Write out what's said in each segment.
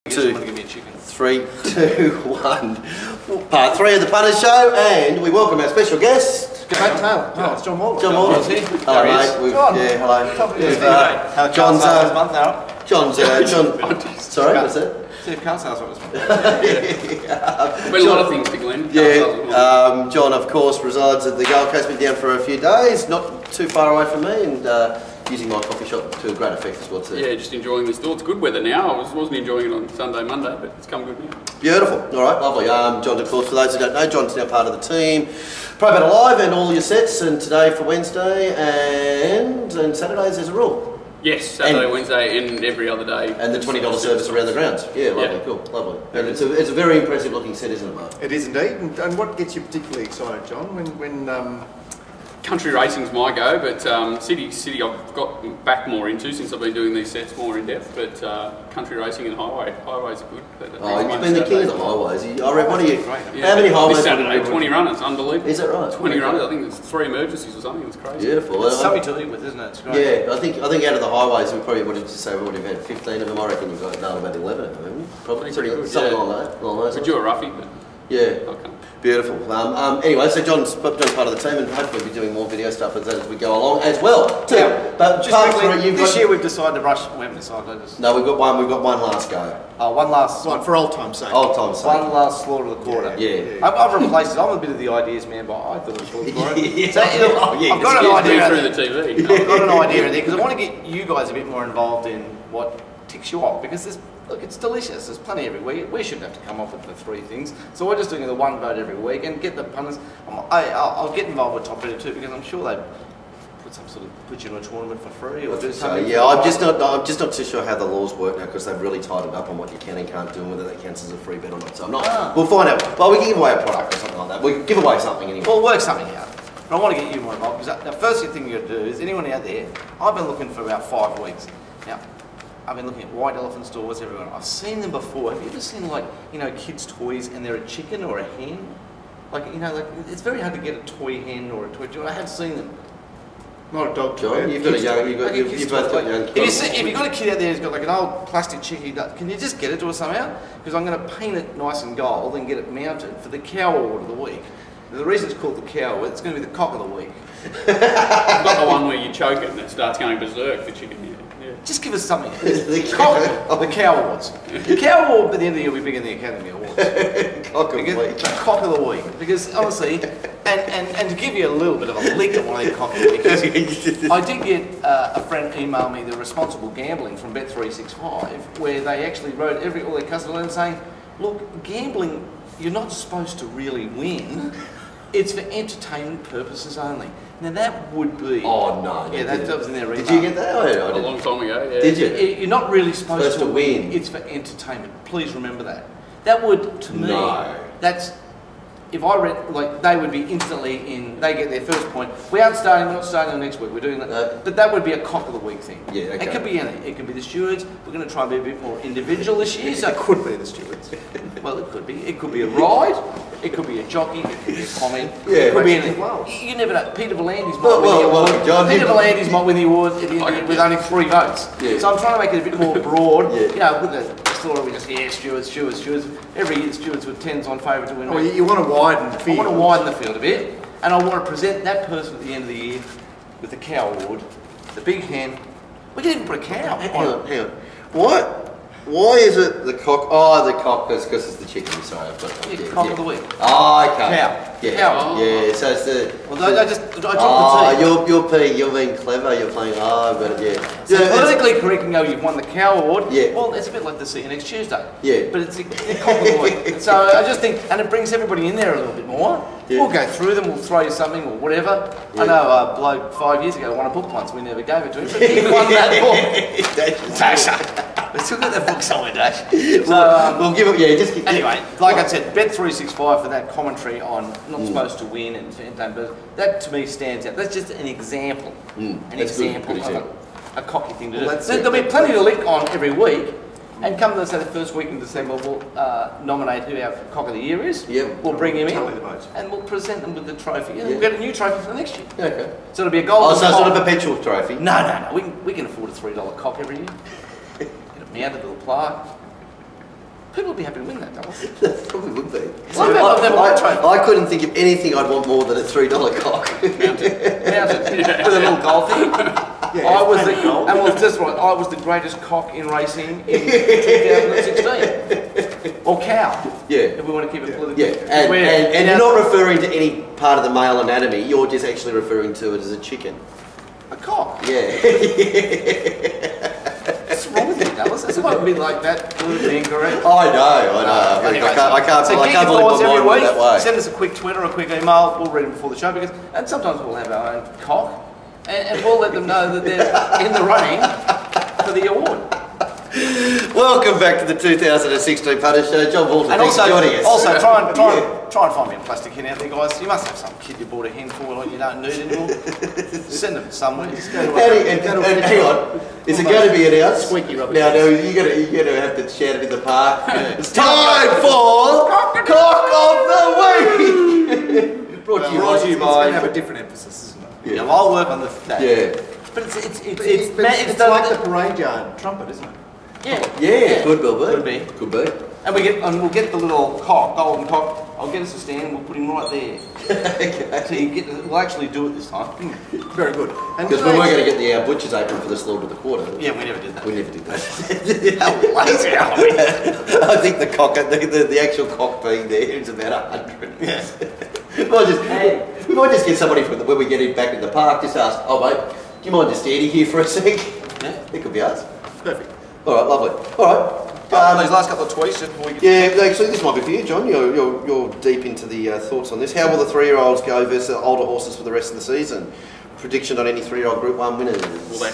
2, 3, 2, 1. Part 3 of the Punters Show, and we welcome our special guest. G'day, Taylor. Oh, it's John Moore. John Moore. Hello, mate. John. Yeah, hello. How John's this month now? John's John. Sorry, what's that? See if car sales this month. Been a lot of things to Glenn. Yeah. John, of course, resides at the Gold Coast. Been down for a few days, not too far away from me, and using my coffee shop to a great effect as well too. Yeah, just enjoying the store. It's good weather now. I wasn't enjoying it on Sunday, Monday, but it's come good now. Beautiful. All right, lovely. John, of course, for those who don't know, John's now part of the team. Pro Battle Live and all your sets, and today for Wednesday and Saturdays there's a rule. Yes, Saturday, Wednesday, and every other day. And the $20 service around the grounds. Yeah, lovely, yeah. Cool, lovely. And it's a very impressive looking set, isn't it, Marc? It is indeed. And what gets you particularly excited, John, when country racing's my go, but city I've got back more into since I've been doing these sets more in depth. But country racing and highways are good. Oh, you've been the king of the highways. What are you? Yeah. How many highways? This Saturday, 20 runners, unbelievable. Is that right? 20 runners. I think there's 3 emergencies or something. It's crazy. Beautiful. It's something to live with, isn't it? It's great. Yeah, I think out of the highways, we probably would have just say we would have had 15 of them. I reckon you've got about 11 of them, probably. Pretty good. Something like that. Could do a roughie, but yeah. Okay. Beautiful. Anyway, so John's part of the team, and hopefully we'll be doing more video stuff as we go along as well too. Yeah. But just part quickly, 3, this year we've decided to rush. We haven't decided. No, we've got one last go. One last one for old time's sake. Old time's sake. One last slaughter of the quarter. Yeah. I've replaced it. I'm a bit of the ideas man, but I thought it was good for it. Yeah. So, I've got an idea through the TV. I've got an idea in there because I want to get you guys a bit more involved in what ticks you off, because look, it's delicious. There's plenty every week. We shouldn't have to come up with the 3 things. So we're just doing the 1 vote every week and get the punters. I'll get involved with Top Rated too, because I'm sure they put you in a tournament for free or do something. Yeah, I'm just not too sure how the laws work now, because they've really tightened up on what you can and can't do and whether that counts as a free bet or not. So I'm not. We'll find out. Well, we can give away a product or something like that. We can give away something anyway. We'll work something out. But I want to get you more involved, because the first thing you've got to do is, anyone out there, I've been looking for about 5 weeks. Now, I've been looking at white elephant stores everywhere. I've seen them before. Have you ever seen, like, kids' toys and they're a chicken or a hen? Like, it's very hard to get a toy hen or a toy chicken. I have seen them. Not a dog toy. John, you've both got young kids. If you've got a kid out there who's got like an old plastic chicken, can you just get it to us somehow? Because I'm going to paint it nice and gold and get it mounted for the cow award of the week. The reason it's called the cow award, it's going to be the cock of the week. I've got the one where you choke it and it starts going berserk, the chicken. Yeah. Just give us something. The cow awards. The cow award by the end of the year will be bigger than the Academy Awards. Cock of the week. The cock of the week. Because honestly, and to give you a little bit of a lick at one of the cock of the week, I did get a friend email me the responsible gambling from Bet365, where they actually wrote all their customers letters saying, look, gambling, you're not supposed to really win. It's for entertainment purposes only. Now that would be... Oh no. Yeah, that was in their email. Did you get that? A long time ago, yeah. Did you? You're not really supposed to win. It's for entertainment. Please remember that. That would, to me, that's... If I read, like, they would be instantly in, they get their first point. We're not starting next week, we're doing that. But that would be a cock of the week thing. Yeah, okay. It could be anything. It could be the stewards. We're going to try and be a bit more individual this year. So it could be the stewards. Well, it could be. It could be a ride. It could be a jockey. It could be a comment. Yeah, it could be anything. You never know. Peter V'landys might win the award. John, Peter V'landys might win the award with only 3 votes. Yeah. So I'm trying to make it a bit more broad. With the story we just, stewards. Every year the stewards were 10s on favourite to win. Well, you want to widen the field. I want to widen the field a bit, and I want to present that person at the end of the year with the cow award, the big hen. We can even put a cow. Hang on. Why is it the cock? Oh, the cock, because it's the chicken. Sorry, I've got cock of the week. Oh, okay. Cow. Yeah. Cow. Yeah. So it's the. Well, I dropped the T. You're being clever. You're playing. But yeah. So politically correct and go, you've won the cow award. Yeah. Well, it's a bit like the See You Next Tuesday. Yeah. But it's the cock of the week. So I just think, and it brings everybody in there a little bit more. Yeah. We'll go through them. We'll throw you something or whatever. Yeah. I know a bloke 5 years ago won a book once. We never gave it to him, but he won that book. Tasha. We still got that book somewhere, Dash. So, we'll give it, just keep... Anyway, like I said, Bet365 for that commentary on not supposed to win and but that to me stands out. That's just an example. An example of a cocky thing to do. There'll be plenty to lick on every week. And come to the first week in December, we'll nominate who our cock of the year is. Yep. We'll bring him in, and we'll present them with the trophy. And we'll get a new trophy for the next year. Okay. So it'll be a golden. Oh, so it's not a perpetual trophy? No. We can afford a $3 cock every year. Get it mounted, little plaque. People would be happy to win that, Dallas. Probably would be. I I couldn't think of anything I'd want more than a $3 cock. Mounted. With a little golf thing. Yeah, I was the greatest cock in racing in 2016. Or cow. Yeah. If we want to keep it political. Yeah, and you're not referring to any part of the male anatomy, you're just actually referring to it as a chicken. A cock. Yeah. What's wrong with you, Dallas? It's supposed to be like that, politically incorrect. I know. Anyway, I can't so believe get your my thoughts mind every went week. that way. Send us a quick Twitter or a quick email. We'll read them before the show and sometimes we'll have our own cock, and we'll let them know that they're in the running for the award. Welcome back to the 2016 Punter Show. John Walton, And thanks for joining us. also try and find me a plastic hen out there, guys. You must have some kid you bought a hen for like you don't need anymore. Send them somewhere. Just go to And hang on, is it going to be announced? Squeaky rubber. Now, no, you're going to have to shout it in the park. It's time for Cock of the Week! Brought to you by... It's going to have a different emphasis, isn't it? Yeah, well, I'll work on that. Yeah. But it's It's like the parade yard trumpet, isn't it? Yeah, could be. Could be. Could be. And we'll get the little cock, golden cock. I'll get us a stand and we'll put him right there. Okay. So we'll actually do it this time. Very good. Because we were going to get the butcher's apron for the slaughter of the quarter. Yeah, we never did that. We never did that. How lazy are we? I think the cock, the actual cock being there is about 100. Yeah. we might just get somebody from when we get him back in the park, just ask, oh mate, do you mind just standing here for a sec? Yeah. It could be us. Perfect. All right, lovely. All right. Those last couple of tweets just before we get Actually, this might be for you, John. You're deep into the thoughts on this. How will the 3-year-olds go versus the older horses for the rest of the season? Prediction on any 3-year-old Group 1 winners? Well, the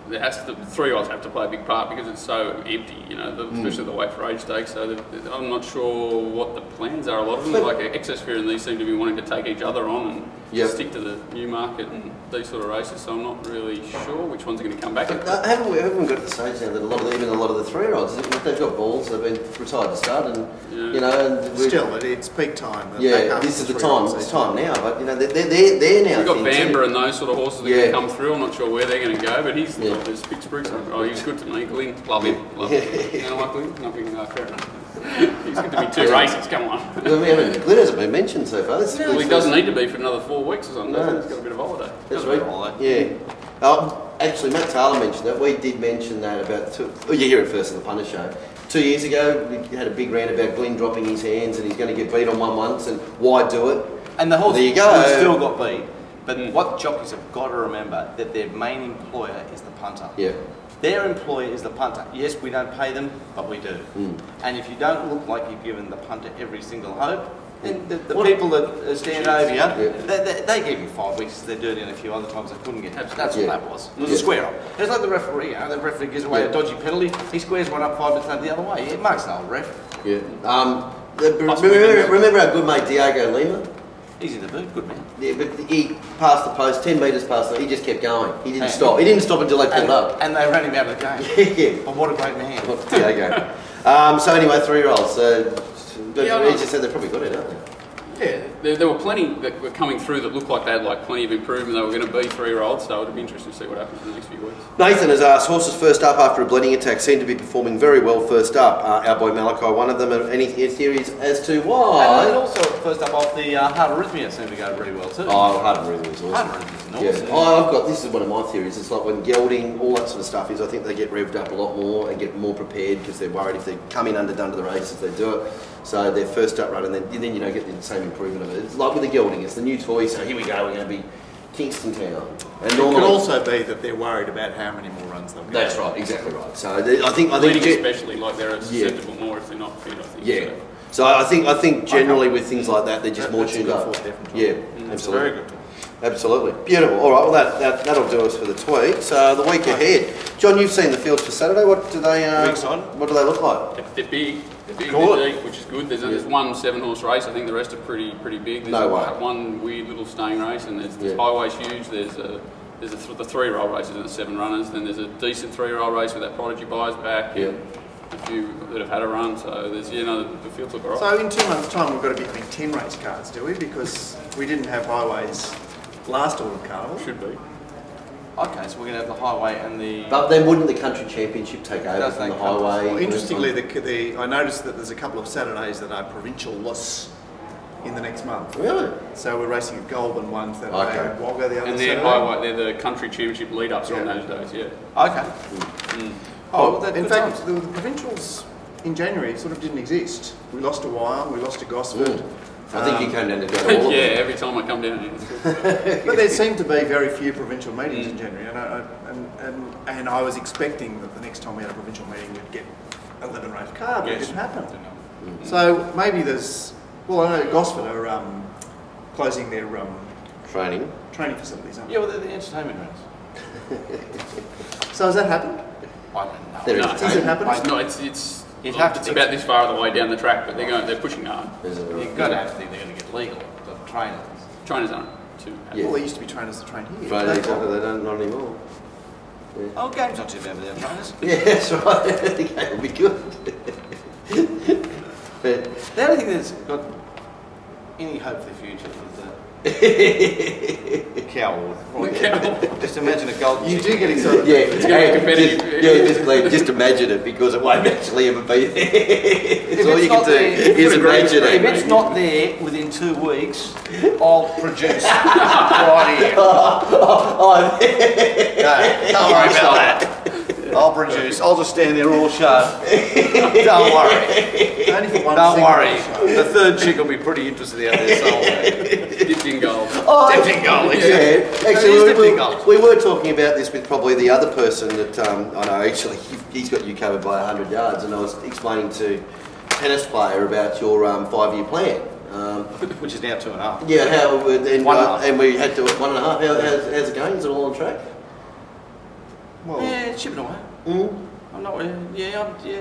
3-year-olds have to play a big part because it's so empty, especially the weight for age stakes. So I'm not sure what the plans are. A lot of them, like Excess Fear and these, seem to be wanting to take each other on and stick to the Newmarket and these sort of races. So I'm not really sure which ones are going to come back. Haven't we got to the stage now that even a lot of the 3-year-olds, they've got balls, they've been retired to start, and still, it's peak time. This is the time. It's time now, but they're now. We've got Bamber and those sort of horses that can come through. I'm not sure where they're going to go, but he's there's Big Spruce. Oh, he's good to me. Glyn, love him. Love him. You know what, Glyn? Nothing. Fair enough. He's good to me 2 races. Come on. Glyn hasn't been mentioned so far. Well, he doesn't need to be for another 4 weeks or something. He's got a bit of holiday. That's right. Yeah. Actually, Matt Taylor mentioned that. We did mention that about you hear it first in the Punter Show. 2 years ago, we had a big rant about Glyn dropping his hands and he's going to get beat on one once, and why do it? And the horse there you go. Still got beat. But what jockeys have got to remember that their main employer is the punter. Yeah. Their employer is the punter. Yes, we don't pay them, but we do. And if you don't look like you've given the punter every single hope, then the people that stand over you, they give you 5 weeks. They're dirty, and a few other times they couldn't get. That's what that was. It was a square up. It's like the referee. The referee gives away a dodgy penalty. He squares one up 5 minutes the other way. Marc's an old ref. Yeah. Remember our good mate Diego Lima? He's in the boot, good man. Yeah, but he passed the post, 10 metres past it, he just kept going. He didn't stop. He didn't stop until they pulled up. And they ran him out of the game. Yeah. But what a great man. Diego. So anyway, 3-year-olds. He just said they're probably good at it, aren't they? Yeah, there were plenty that were coming through that looked like they had plenty of improvement. They were going to be 3-year-olds, so it'll be interesting to see what happens in the next few weeks. Nathan has asked, horses first up after a bleeding attack seem to be performing very well first up. Our boy Malachi, one of them. Any theories as to why? And also first up off the heart arrhythmia seemed to go really well too. Oh, heart arrhythmia is awesome. Heart arrhythmia is awesome. This is one of my theories. It's like when gelding, all that sort of stuff is, I think they get revved up a lot more and get more prepared because they're worried if they come in underdone to the races, they do it. So they're first up run, and then you don't get the same improvement of it. It's like with the gelding, it's the new toy, so here we go, we're going to be Kingston Town. And it could also be that they're worried about how many more runs they'll get. That's right, exactly right. So I think especially, like they're susceptible more if they're not fit, I think. Yeah. So I think generally with things like that, they're just more tuned up. Yeah, absolutely. Very good. Absolutely. Beautiful. All right, well that'll do us for the tweet. So the week ahead. John, you've seen the fields for Saturday. What do they what do they look like? They're big. They're big, they're deep, which is good. There's one 7-horse race. I think the rest are pretty big. There's one weird little staying race, and there's Highway's huge. There's the 3-year-old races and the 7 runners. Then there's a decent 3-year-old race with that Prodigy Buys back. Yeah. A few that have had a run. So there's the fields look alright. So in 2 months' time, we've got to be having 10 race cards, do we? Because we didn't have Highways last autumn carnival. Should be. Okay, so we're going to have the highway and the... But then wouldn't the country championship take over from the highway? Well, interestingly, I noticed that there's a couple of Saturdays that are provincial-less in the next month. Really? So we're racing at Goulburn one Saturday, and Wagga the other And Saturday. they're the country championship lead-ups on those days, yeah. Okay. Oh, in fact, the provincials in January sort of didn't exist. We lost to Wyong, we lost to Gosford. I think you came down to go to all of Yeah, them. every time I come down here. But there seemed to be very few provincial meetings in January, and I was expecting that the next time we had a provincial meeting we'd get 11 race car, but it didn't happen. So maybe there's, well, I know Gosford are closing their Training. training facilities, aren't they? Yeah, well, they're the entertainment rounds. So has that happened? I don't know. There No. is. Has it happened? No, it's about this far of the way down the track, but they're pushing hard. You've got to have to think they're going to get legal, the trainers. Trainers aren't too happy. Yeah. Well, there used to be trainers that train here. Right, exactly, they don't, not anymore. Oh, game's not too bad without trainers. Yeah, that's right. I think that would be good. But The only thing that's got any hope for the future is the cow award. Just imagine a golden You do chicken. get excited. yeah, It's gonna be competitive. just imagine it because it won't actually ever be there. It's If all it's you can not do there, is imagine If it. it's not there within 2 weeks, I'll produce right here. Oh, No, don't worry about that. I'll produce. I'll just stand there all show. Don't worry. Only for one Don't single worry. show. The third chick will be pretty interested out there somewhere. Dipped in gold. Dipped in gold. Yeah, It actually, is dipped in gold. we were talking about this with probably the other person that I know. Actually, he's got you covered by 100 yards, and I was explaining to a tennis player about your 5-year plan. Which is now 2.5. Yeah, how and, 1.5. and we had to 1.5. How's it going? Is it all on track? Well, Yeah, it's chipping away. I'm not. I'm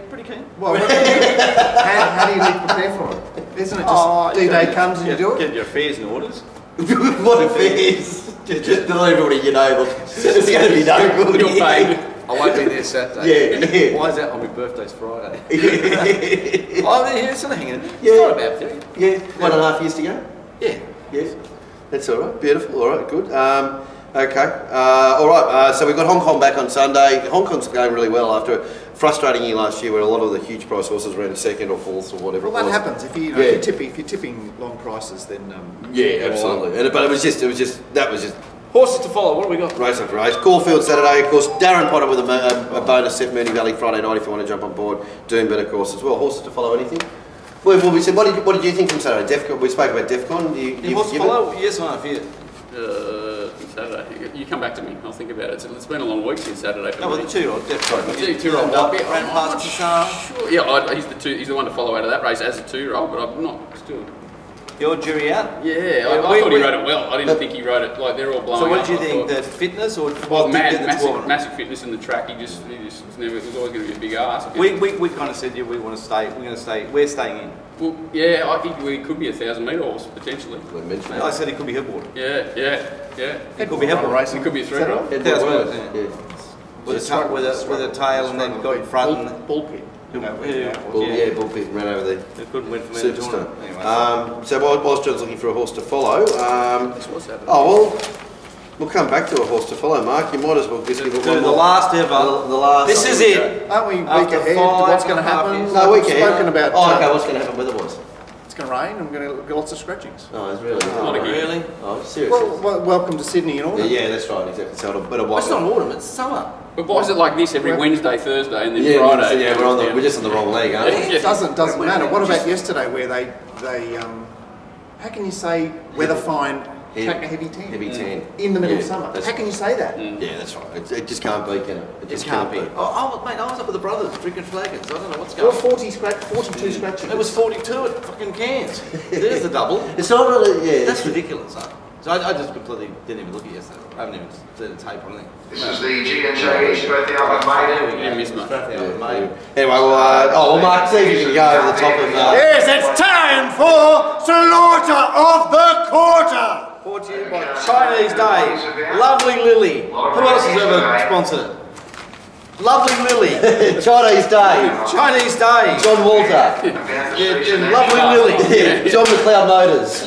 pretty keen. well how do you prepare for it? Isn't it just D-Day comes and you do it? Get your affairs and orders. What if it is? Just tell everybody you know, look, it's going to be no good. You're paid. I won't be there Saturday. Yeah. Why is that? Oh, my birthday's Friday. Oh, yeah, it's sort of hanging. Yeah. It's not a bad theory. Yeah, 1.5 years to go. Yeah. Yes, that's all right. Beautiful. All right, good. Okay. All right. So we've got Hong Kong back on Sunday. Hong Kong's going really well after a frustrating year last year, where a lot of the huge price horses ran second or fourth or whatever. Well, it that was. happens. If you're tipping long prices, then Yeah, absolutely. And, but it was just that was just Horses to follow. What do we got? race after race. Caulfield Saturday, of course. Darren Potter with a bonus set. Mooney Valley Friday night if you want to jump on board. Doomben, of course, as well. Horses to follow. Anything? Well, we said. What did you think from Saturday? Defcon. We spoke about Defcon. Horses to follow? Yes or no? For you? Saturday. You come back to me. I'll think about it. It's been a long week since Saturday for No, well, me. the 2-year-old. Definitely. Two-year-old. Ran past Kishar. Sure. Yeah, he's the one to follow out of that race as a 2-year-old, but I'm not still. Your jury out? Yeah, I thought he rode it well. I didn't think he rode it like they're all blowing. So what up. did you I think? thought- The fitness or Well, did you get the 12? massive fitness in the track. He just was never. It was always going to be a big ass. We kind of said, yeah, we want to stay. We're going to stay. We're staying in. Well, yeah, I think we could be a 1,000-metre horse potentially. We mentioned I said it could be headboard. Yeah. It could be headboard It could be a 3-year-old. It That's was, right, yeah. with a tail and then got in front and bullpit. Bull pit ran over there. They couldn't win from there. Superstar. Anyway, So whilst John's looking for a horse to follow, What's happening? oh well, we'll come back to a horse to follow. Mark, you might as well just give it do one the more. last ever. The last. This is it. Aren't we week After ahead to what's going to 5.5 happen? years. No, we We've can. spoken about. Oh, okay. What's going to happen weather-wise? It's going to rain. I'm going to get lots of scratchings. Oh, it's really. Not a Really? Oh, seriously. Well, welcome to Sydney and all. Yeah, that's right. Exactly. So it'll better It's not autumn. It's summer. But why is it like this every Wednesday, Thursday, and then Yeah, Friday? yeah, we're just on the wrong leg, aren't we? It doesn't matter. What about yesterday where they how can you say weather fine, track a heavy 10? Heavy 10. In the middle of Yeah, summer. that's- How can you say that? Yeah, that's right. It just can't be, can it? It just Can't be. Oh, mate, I was up with the brothers drinking flagons. I don't know what's Well, going on. 42 scratches. It was 42 at fucking Cairns. There's the double. It's not really, yeah. That's ridiculous, huh? So I just completely didn't even look at yesterday. I haven't even seen the tape or anything. This is the G&J Strathfield Maiden. Yeah, miss, mate. Mate. Anyway, well, Mark, see if you can go over the top of... Yes, it's time for Slaughter of the Quarter! Brought to you by Chinese Day. Lovely Lily. Who else has ever sponsored it? Lovely Lily. Chinese Day. Chinese Day. John Walter. Yeah, Lovely Lily. Yeah, John McLeod Motors.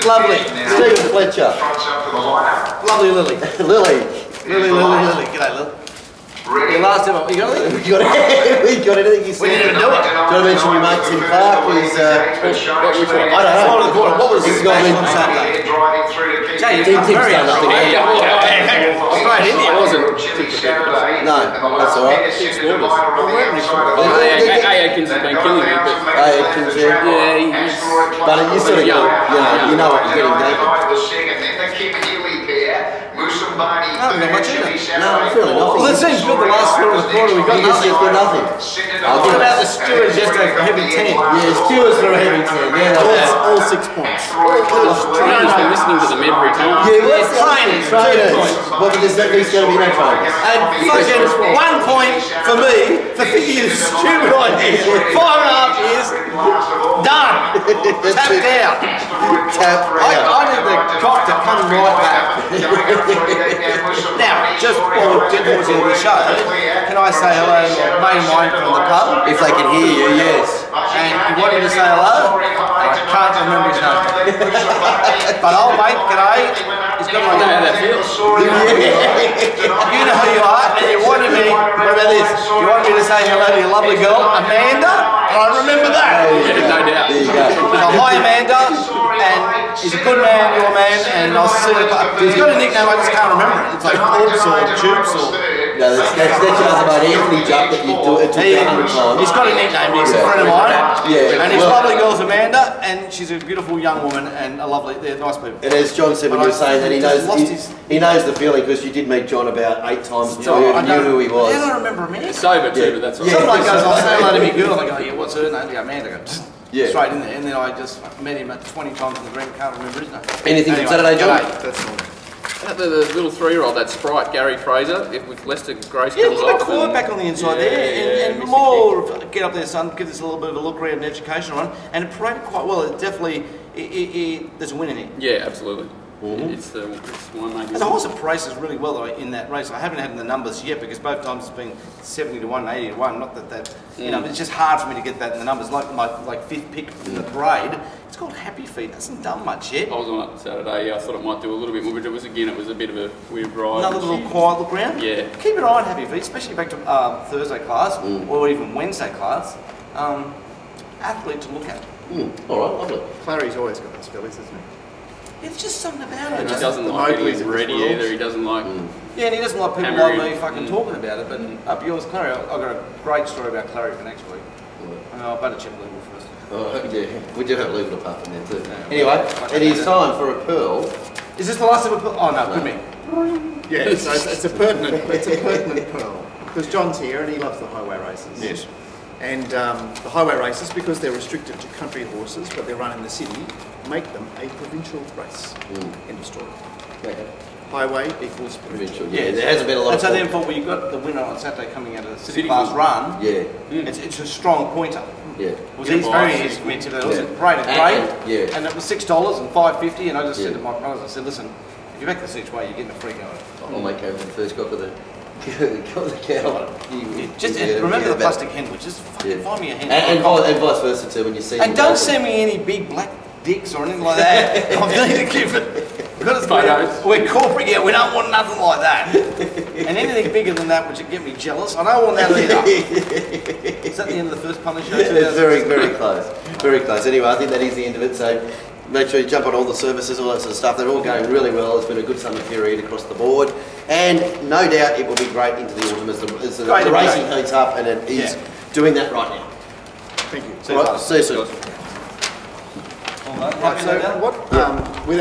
Lovely. Stephen Fletcher. Fronts up for the lineup. Lovely Lily. Lily. Lily, g'day, Lil. Ready? The last time, you got anything? We got anything you said? We didn't even do it. Do you want to mention your mate Tim Clark? Who's, I don't know. What was this guy on Saturday? Jay, you Tim's done nothing. Right in here. It wasn't. No, that's all right. Atkins has been killing me, but Atkins, yeah. But you sort of go, you know what you're getting, David. No, not much either. No, I'm feeling nothing. Well, it seems good the last quarter we got nothing. Got nothing. What about the stewards yesterday for heavy 10? Yeah, stewards for a heavy 10. Yeah, All 6 points. Trainer's been listening to them every time. Yeah, what's trainers. What does that mean? There's going to be no trainers. And fucking 1 point for me for thinking of stupid idea. 5.5 years, done. Tapped out. I need the cock to come right back. Now, just while we're getting towards the end of the show, can I say hello to a mate of mine from the pub? If they can hear you, yes. And you want me to say hello? I can't remember his name. But old mate, g'day. He's got my I don't know how that feels. You know who you are, and you wanted me, what about this? You wanted me to say hello to your lovely girl, Amanda, and I remember that. Yeah, no doubt. There you go. So hi Amanda, and he's a good man, you're a man, and I'll see you. He's got a nickname, I just can't remember it. It's like Oops or Jupes or... No, that's your other mate, Anthony Jupp, that you took 100 times. He's got a nickname, he's a friend of mine. Yeah. And his lovely girl's Amanda, and she's a beautiful young woman, and a lovely, they're nice people. And as John said when you were saying that, he knows the feeling because you did meet John about 8 times before you even knew who he was. Yeah, I don't remember Amanda. Sober too, but that's all right. Someone goes, I'll say hello to me girl, and I go, yeah, what's her name? Yeah, Amanda. I go, Yeah. straight in there, and then I just met him 20 times in the drink, can't remember his name. Anything from Saturday, John? That's all. The little 3-year-old, that Sprite, Gary Fraser, with Lester Grace Yeah, comes a little bit off. quiet back on the inside there, and missed more get up there, son, give this a little bit of a look around and education on, and it paraded quite well. It definitely, there's a win in it. Yeah, absolutely. It's one maybe. And the horse races really well though in that race. I haven't had the numbers yet because both times it's been 70 to 1, 80 to 1. Not that you know, it's just hard for me to get that in the numbers. Like my 5th pick in the parade, it's called Happy Feet. It hasn't done much yet. I was on it Saturday. Yeah, I thought it might do a little bit more, but it was a bit of a weird ride. Another little quiet look round. Yeah. Keep an eye on Happy Feet, especially back to Thursday class or even Wednesday class. Athlete to look at. All right, lovely. Clary's always got those fillies, isn't he? It's just something about And it. he doesn't like Mowgli's getting in ready this world. either. He doesn't like. Yeah, and he doesn't like people Hammering. like me fucking talking about it. But up yours, Clary, I've got a great story about Clary for next week. I better check legal first. Oh, yeah, we do have a legal department there too. Anyway, it is time for a pearl. Is this the last of a pearl? Oh no, could be. Yeah, so it's a pertinent pearl. Because John's here and he loves the highway races. Yes. And the highway races, because they're restricted to country horses, but they're run in the city, make them a provincial race. End of story. Okay. Highway equals provincial. Yeah, there hasn't been a lot And of... so therefore, when you got the winner on Saturday coming out of the city City class Club. run, Yeah, it's a strong pointer. yeah. It was very easy for me to do. It was Yeah. great and great, Yeah. and it was $6 and $5.50, and I just said Yeah. to my brothers, I said, listen, if you back this each way, you're getting a free go. I'll make home for the first cock of the cow. Just remember the plastic hen, which just fucking find me a hen. And vice versa too, when you see... And don't send me any big black dicks or anything like that. I need to keep it. Because we're corporate, yeah, we don't want nothing like that. And anything bigger than that, which would get me jealous, I don't want that either. Is that the end of the first Punter Show? It's very, very close. Very close. Anyway, I think that is the end of it, so make sure you jump on all the services, all that sort of stuff. They're all going really well. It's been a good summer period across the board. And no doubt it will be great into the autumn as the racing heats up, and it is doing that right now. Thank you. See you soon. All right, Right, so what, with